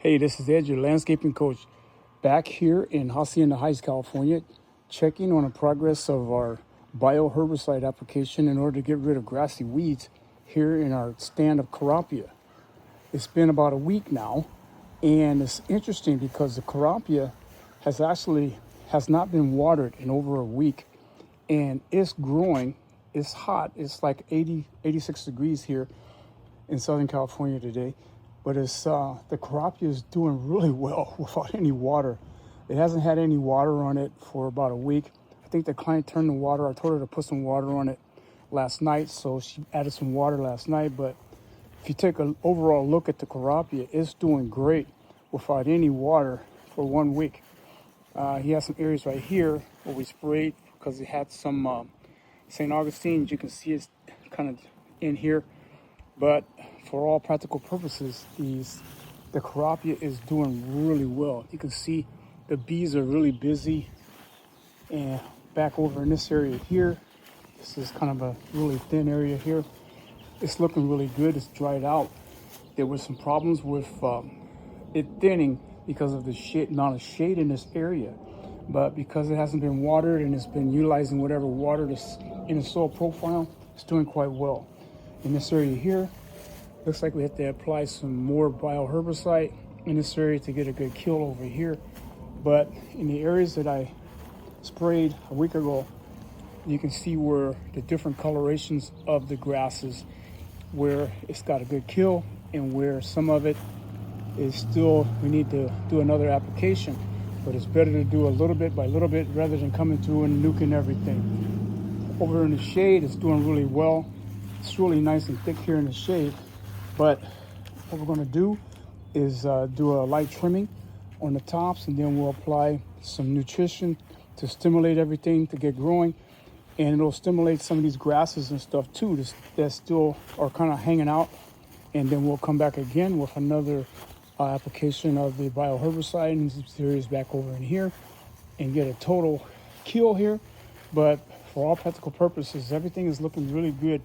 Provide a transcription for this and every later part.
Hey, this is Ed, your landscaping coach, back here in Hacienda Heights, California, checking on the progress of our bio-herbicide application in order to get rid of grassy weeds here in our stand of Kurapia. It's been about a week now, and it's interesting because the Kurapia has not been watered in over a week, and it's growing. It's hot. It's like 86 degrees here in Southern California today. But the Kurapia is doing really well without any water. It hasn't had any water on it for about a week. I think the client turned the water. I told her to put some water on it last night, so she added some water last night. But if you take an overall look at the Kurapia, it's doing great without any water for 1 week. He has some areas right here where we sprayed because it had some St. Augustine. You can see it's kind of in here. But for all practical purposes, the Kurapia is doing really well. You can see the bees are really busy. And back over in this area here, this is kind of a really thin area here. It's looking really good. It's dried out. There were some problems with it thinning because of the amount of shade in this area. But because it hasn't been watered and it's been utilizing whatever water that's in the soil profile, it's doing quite well. In this area here, looks like we have to apply some more bio-herbicide in this area to get a good kill over here. But in the areas that I sprayed a week ago, you can see where the different colorations of the grasses, where it's got a good kill and where some of it is still, we need to do another application. But it's better to do a little bit by little bit rather than coming through and nuking everything. Over in the shade, it's doing really well. It's really nice and thick here in the shade, but what we're going to do is do a light trimming on the tops, and then we'll apply some nutrition to stimulate everything to get growing, and it'll stimulate some of these grasses and stuff too that still are kind of hanging out. And then we'll come back again with another application of the bio-herbicide in this areas back over in here and get a total kill here. But for all practical purposes, everything is looking really good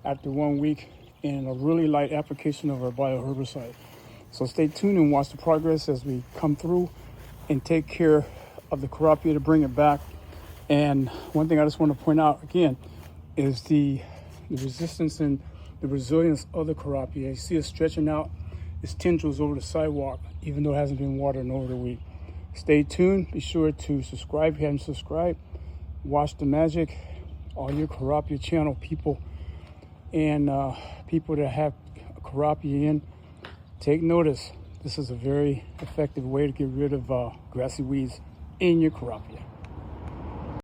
after 1 week and a really light application of our bio-herbicide. So stay tuned and watch the progress as we come through and take care of the Kurapia to bring it back. And one thing I just want to point out again is the resistance and the resilience of the Kurapia. You see it stretching out its tendrils over the sidewalk, even though it hasn't been watered in over the week. Stay tuned. Be sure to subscribe if you haven't subscribed. Watch the magic. All your Kurapia channel people and people that have Kurapia in, take notice. This is a very effective way to get rid of grassy weeds in your Kurapia.